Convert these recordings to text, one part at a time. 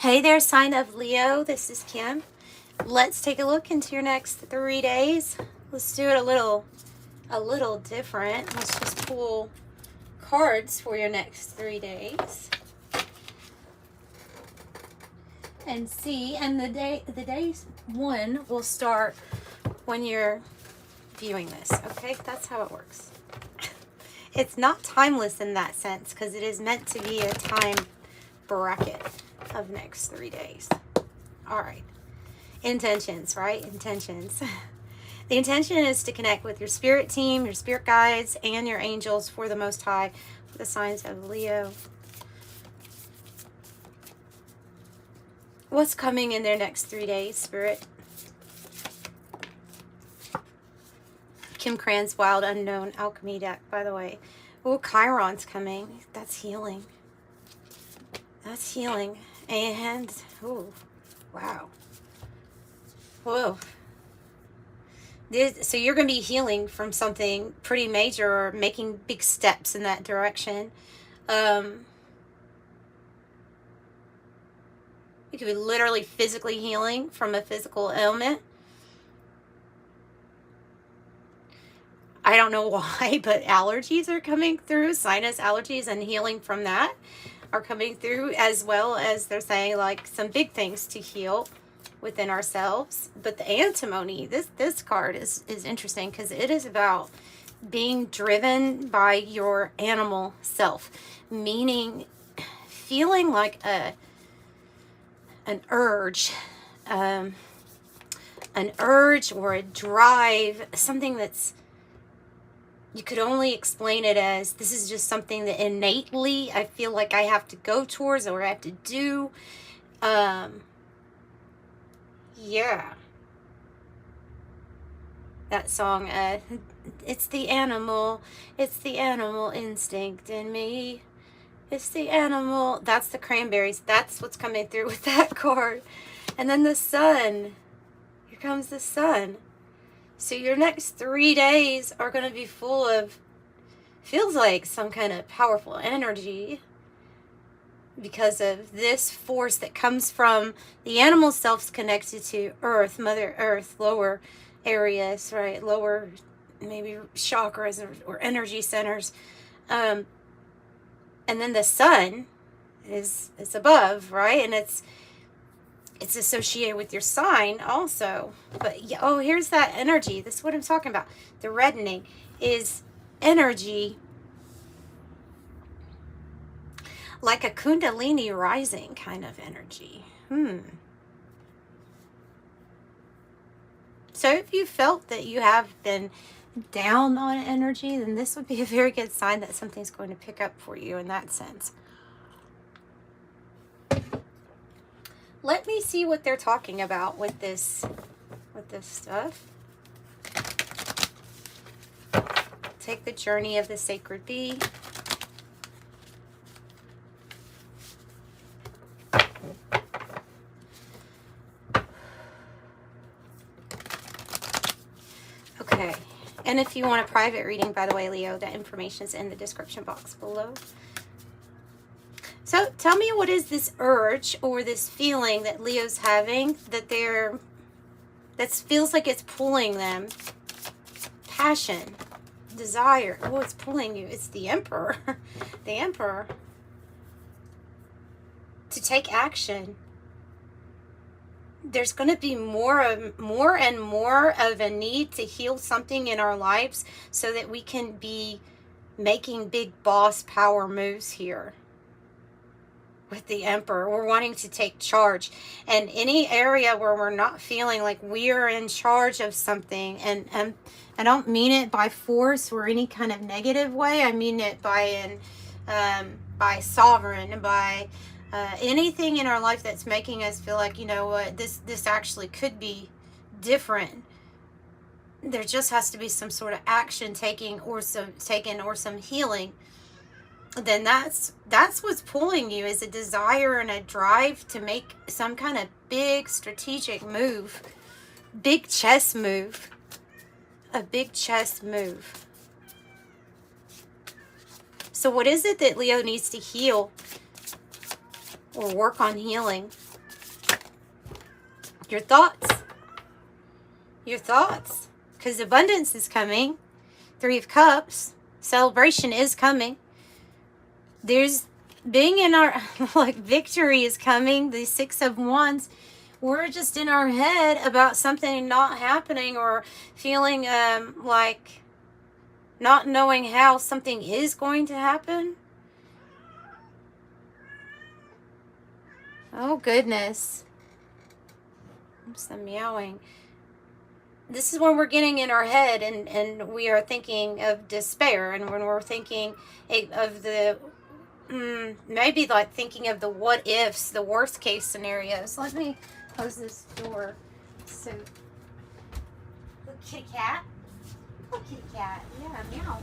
Hey there, sign of Leo. This is Kim. Let's take a look into your next 3 days. Let's do it a little different. Let's just pull cards for your next 3 days and see. And the days one will start when you're viewing this. Okay, that's how it works. It's not timeless in that sense because it is meant to be a time bracket of next 3 days. All right. Intentions, right? Intentions. The intention is to connect with your spirit team, your spirit guides, and your angels for the Most High, for the signs of Leo. What's coming in their next 3 days, Spirit? Kim Krans Wild Unknown alchemy deck, by the way. Oh, Chiron's coming. That's healing. That's healing. And, oh, wow. Whoa. So you're going to be healing from something pretty major or making big steps in that direction. You could be literally physically healing from a physical ailment. I don't know why, but allergies are coming through. Sinus allergies and healing from that are coming through, as well as they're saying like some big things to heal within ourselves. But the antimony, this card is interesting because it is about being driven by your animal self, meaning feeling like an urge or a drive, something that's, you could only explain it as, this is just something that innately I feel like I have to go towards or I have to do. Yeah. That song, it's the animal instinct in me. It's the animal. That's the cranberries. That's what's coming through with that card. And then the sun. Here comes the sun. So your next 3 days are going to be full of, feels like some kind of powerful energy because of this force that comes from the animal self's connected to Earth, Mother Earth, lower areas, right? Lower, maybe chakras or energy centers. And then the sun is above, right? And it's associated with your sign also. But yeah, oh, here's that energy. This is what I'm talking about. The reddening is energy like a kundalini rising kind of energy. So if you felt that you have been down on energy, then this would be a very good sign that something's going to pick up for you in that sense. Let me see what they're talking about with this stuff. Take the journey of the sacred bee. Okay. And if you want a private reading, by the way, Leo, that information is in the description box below. So tell me, what is this urge or this feeling that Leo's having that feels like it's pulling them? Passion, desire. Oh, it's pulling you. It's the Emperor. The Emperor. To take action. There's going to be more and more of a need to heal something in our lives so that we can be making big boss power moves here. With the Emperor, we're wanting to take charge, and any area where we're not feeling like we're in charge of something, and I don't mean it by force or any kind of negative way. I mean it by sovereign, by anything in our life that's making us feel like, you know what, this actually could be different. There just has to be some sort of action taken or some healing. Then that's what's pulling you, is a desire and a drive to make some kind of big strategic move, big chess move, a big chess move. So what is it that Leo needs to heal or work on healing? Your thoughts. Your thoughts. Because abundance is coming. 3 of Cups. Celebration is coming. There's being in our, like, victory is coming. The 6 of Wands. We're just in our head about something not happening, or feeling like not knowing how something is going to happen. Oh, goodness. Some meowing. This is when we're getting in our head, and we are thinking of despair, and when we're thinking of the maybe like thinking of the what ifs, the worst case scenarios. Let me close this door. So, little kitty cat. Little kitty cat. Yeah, meow.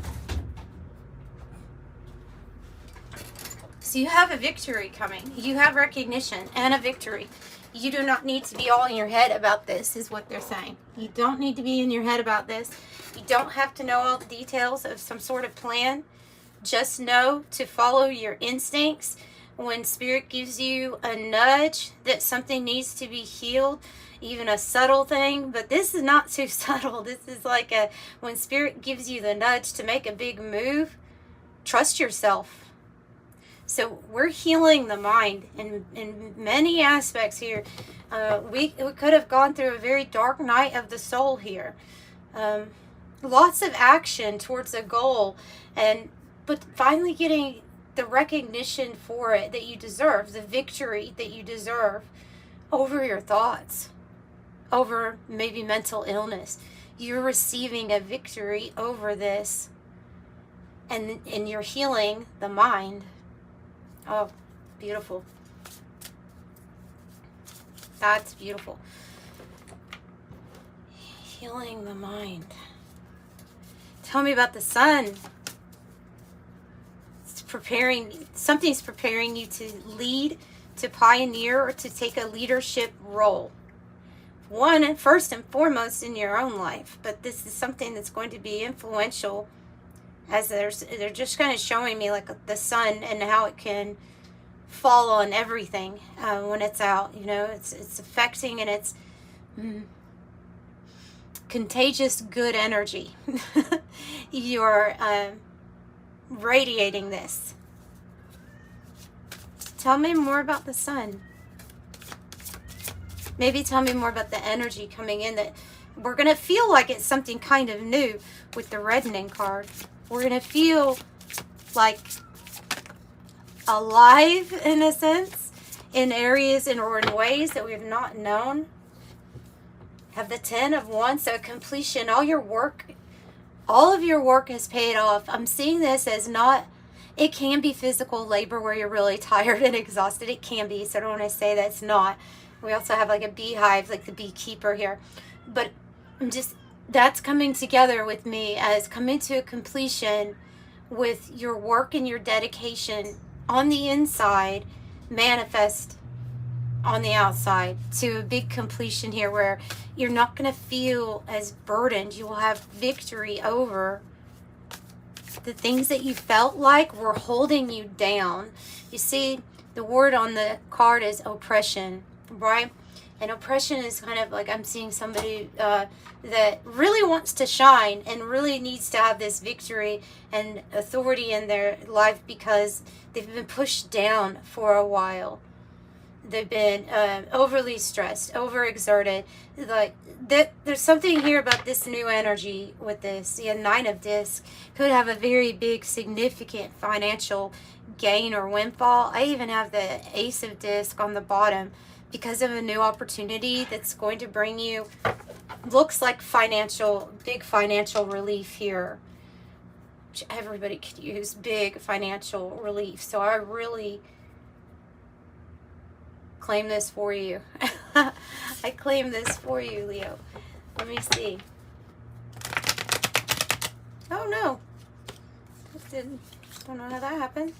So you have a victory coming. You have recognition and a victory. You do not need to be all in your head about this, is what they're saying. You don't need to be in your head about this. You don't have to know all the details of some sort of plan. Just know to follow your instincts. When Spirit gives you a nudge that something needs to be healed, even a subtle thing, but this is not too subtle. This is like when Spirit gives you the nudge to make a big move, trust yourself. So we're healing the mind in many aspects here. We could have gone through a very dark night of the soul here. Lots of action towards a goal, but finally getting the recognition for it that you deserve, the victory that you deserve over your thoughts, over maybe mental illness. You're receiving a victory over this, and you're healing the mind. Oh, beautiful. That's beautiful. Healing the mind. Tell me about the sun. It's preparing, something's preparing you to lead, to pioneer, or to take a leadership role. One, first and foremost in your own life, but this is something that's going to be influential, as they're just kind of showing me like the sun and how it can fall on everything when it's out. You know, it's affecting, and it's contagious good energy. You're radiating this. Tell me more about the sun. Maybe tell me more about the energy coming in, that we're going to feel like it's something kind of new with the reddening card. We're going to feel like alive, in a sense, in areas or in ways that we've not known. Have the 10 of Wands, so completion. All of your work has paid off. I'm seeing this as not, it can be physical labor where you're really tired and exhausted. It can be, so I don't want to say that's not. We also have like a beehive, like the beekeeper here. But that's coming together with me as coming to a completion with your work and your dedication on the inside, manifest on the outside to a big completion here, where you're not going to feel as burdened. You will have victory over the things that you felt like were holding you down. You see, the word on the card is oppression, right? And oppression is kind of like, I'm seeing somebody that really wants to shine and really needs to have this victory and authority in their life because they've been pushed down for a while. They've been overly stressed, overexerted. Like there's something here about this new energy with this. The 9 of Discs could have a very big, significant financial gain or windfall. I even have the Ace of Discs on the bottom because of a new opportunity that's going to bring you, looks like big financial relief here. Which everybody could use big financial relief. So I really claim this for you. I claim this for you, Leo. Let me see. Oh no. Don't know how that happened.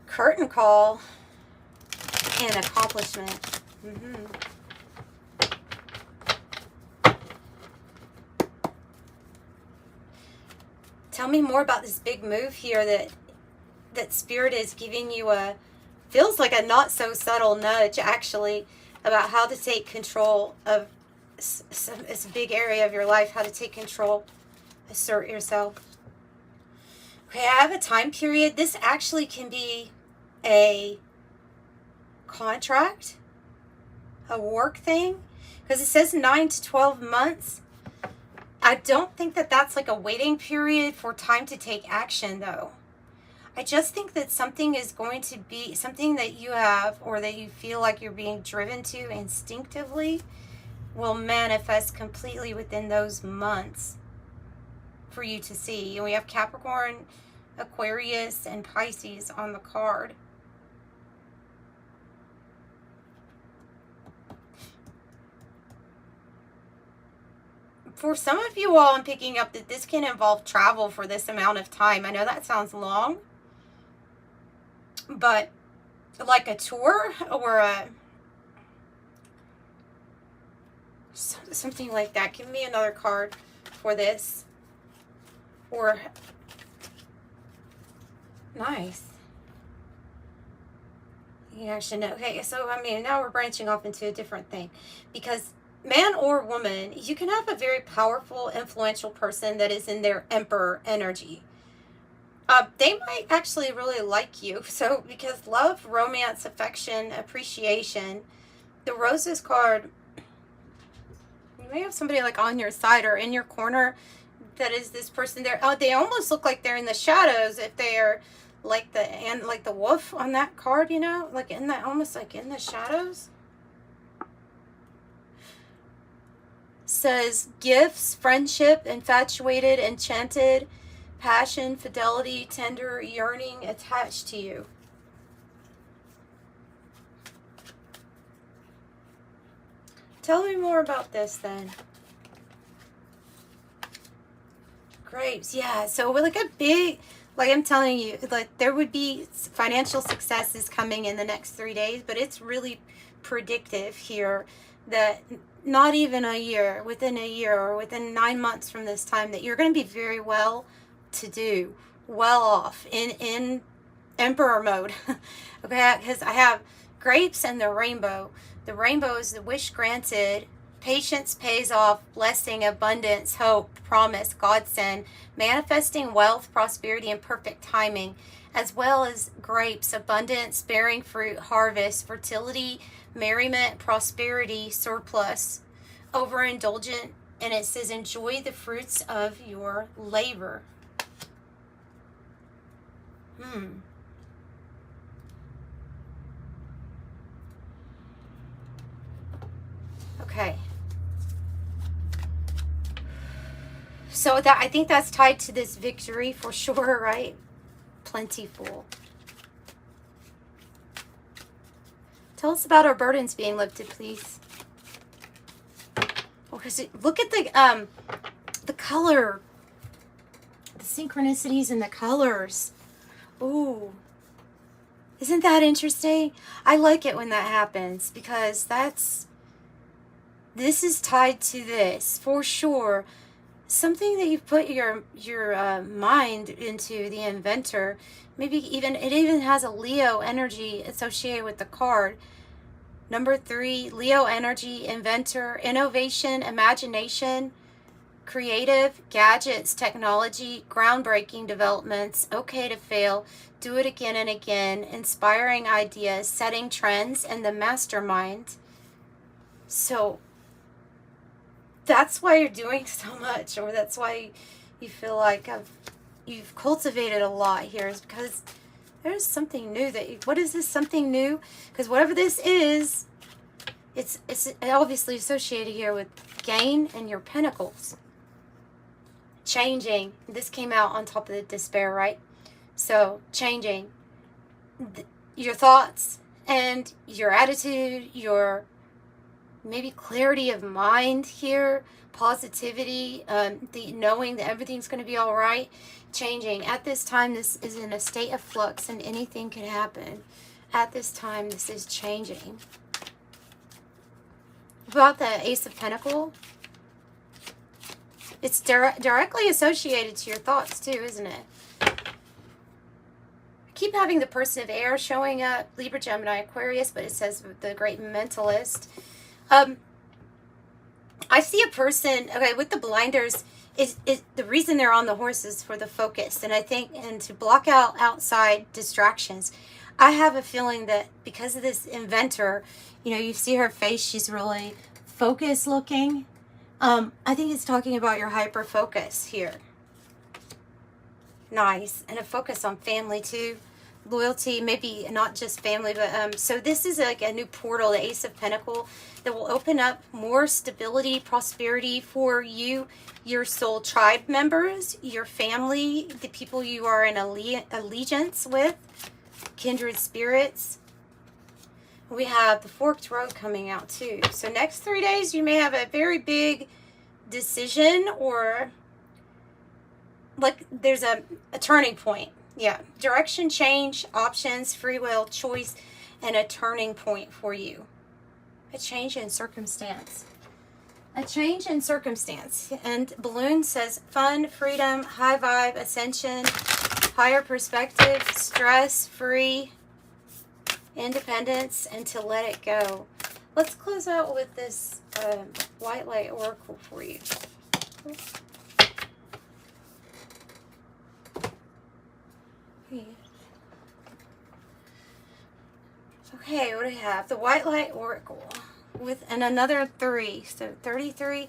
Curtain call and accomplishment. Tell me more about this big move here that Spirit is giving you a feels like a not so subtle nudge, actually, about how to take control of it's a big area of your life, how to take control, assert yourself. Okay, I have a time period. This actually can be a contract, a work thing, because it says 9 to 12 months. I don't think that that's like a waiting period for time to take action, though. I just think that something is going to be something that you have, or that you feel like you're being driven to instinctively, will manifest completely within those months for you to see. And we have Capricorn, Aquarius, and Pisces on the card. For some of you all, I'm picking up that this can involve travel for this amount of time. I know that sounds long, but like a tour or a something like that. Give me another card for this. Or nice. You actually know. Okay, so I mean, now we're branching off into a different thing, because man or woman, you can have a very powerful, influential person that is in their emperor energy. They might actually really like you. So, because love, romance, affection, appreciation, the Roses card, you may have somebody like on your side or in your corner that is this person there. Oh, they almost look like they're in the shadows if they are like the wolf on that card, you know, like in that, almost like in the shadows. Says gifts, friendship, infatuated, enchanted, passion, fidelity, tender, yearning, attached to you. Tell me more about this then. Grapes, yeah. So we're like a big, like I'm telling you, like there would be financial successes coming in the next 3 days, but it's really predictive here that not even a year, within a year or within 9 months from this time, that you're going to be very well to do, well off in emperor mode. Okay, because I have grapes and the rainbow. The rainbow is the wish granted, patience pays off, blessing, abundance, hope, promise, godsend, manifesting wealth, prosperity, and perfect timing, as well as grapes, abundance, bearing fruit, harvest, fertility, merriment, prosperity, surplus, overindulgent, and it says enjoy the fruits of your labor. Okay. So that, I think that's tied to this victory for sure, right? Plentiful. Tell us about our burdens being lifted, please. Because look at the color, the synchronicities in the colors. Ooh, isn't that interesting? I like it when that happens, because this is tied to this for sure. Something that you put your mind into, the inventor. Maybe it even has a Leo energy associated with the card. Number 3, Leo energy, inventor, innovation, imagination, creative, gadgets, technology, groundbreaking developments, okay to fail, do it again and again, inspiring ideas, setting trends, and the mastermind. So that's why you're doing so much, or that's why you feel like you've cultivated a lot here, is because there's something new what is this something new? Because whatever this is, it's obviously associated here with gain and your pentacles. Changing. This came out on top of the despair, right? So changing your thoughts and your attitude, your maybe clarity of mind here, positivity, the knowing that everything's going to be all right, changing. At this time, this is in a state of flux and anything can happen. At this time, this is changing. About the Ace of Pentacles, it's directly associated to your thoughts too, isn't it? I keep having the person of air showing up, Libra, Gemini, Aquarius, but it says the great mentalist. I see a person, okay, with the blinders, is the reason they're on the horse is for the focus. And I think, and to block out outside distractions. I have a feeling that because of this inventor, you know, you see her face, she's really focused looking. I think it's talking about your hyper focus here. Nice. And a focus on family too. Loyalty, maybe not just family, but so this is like a new portal, the Ace of Pentacles, that will open up more stability, prosperity for you, your soul tribe members, your family, the people you are in allegiance with, kindred spirits. We have the forked road coming out too. So next 3 days, you may have a very big decision, or like there's a turning point. Yeah, direction change, options, free will, choice, and a turning point for you. A change in circumstance. A change in circumstance. And Balloon says fun, freedom, high vibe, ascension, higher perspective, stress-free, independence, and to let it go. Let's close out with this white light oracle for you. Okay, what do we have? The white light oracle with and another 3, so 33.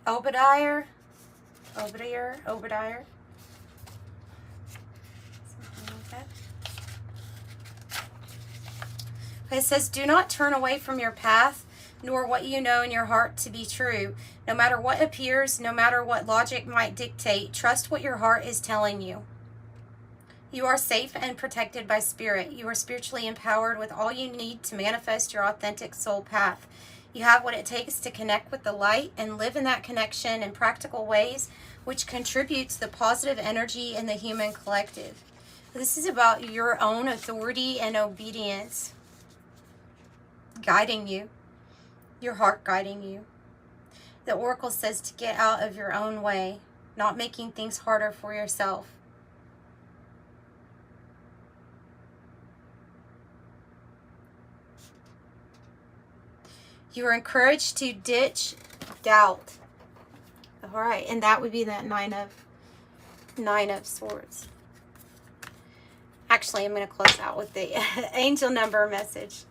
Obadiah. Something like that. Okay, it says, do not turn away from your path, nor what you know in your heart to be true. No matter what appears, no matter what logic might dictate, trust what your heart is telling you. You are safe and protected by spirit. You are spiritually empowered with all you need to manifest your authentic soul path. You have what it takes to connect with the light and live in that connection in practical ways, which contributes to the positive energy in the human collective. This is about your own authority and obedience guiding you, your heart guiding you. The oracle says to get out of your own way, not making things harder for yourself. You are encouraged to ditch doubt. All right, and that would be that nine of swords. Actually, I'm going to close out with the angel number message.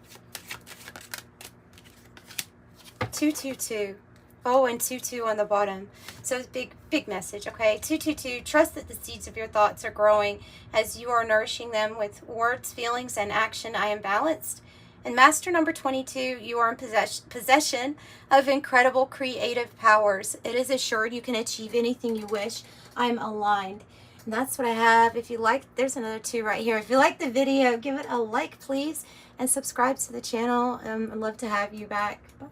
222. Oh, and 22 on the bottom. So it's big message, okay? 222, trust that the seeds of your thoughts are growing as you are nourishing them with words, feelings, and action. I am balanced. And master number 22, you are in possession of incredible creative powers. It is assured you can achieve anything you wish. I'm aligned. And that's what I have. If you like, there's another 2 right here. If you like the video, give it a like, please. And subscribe to the channel. I'd love to have you back. Bye.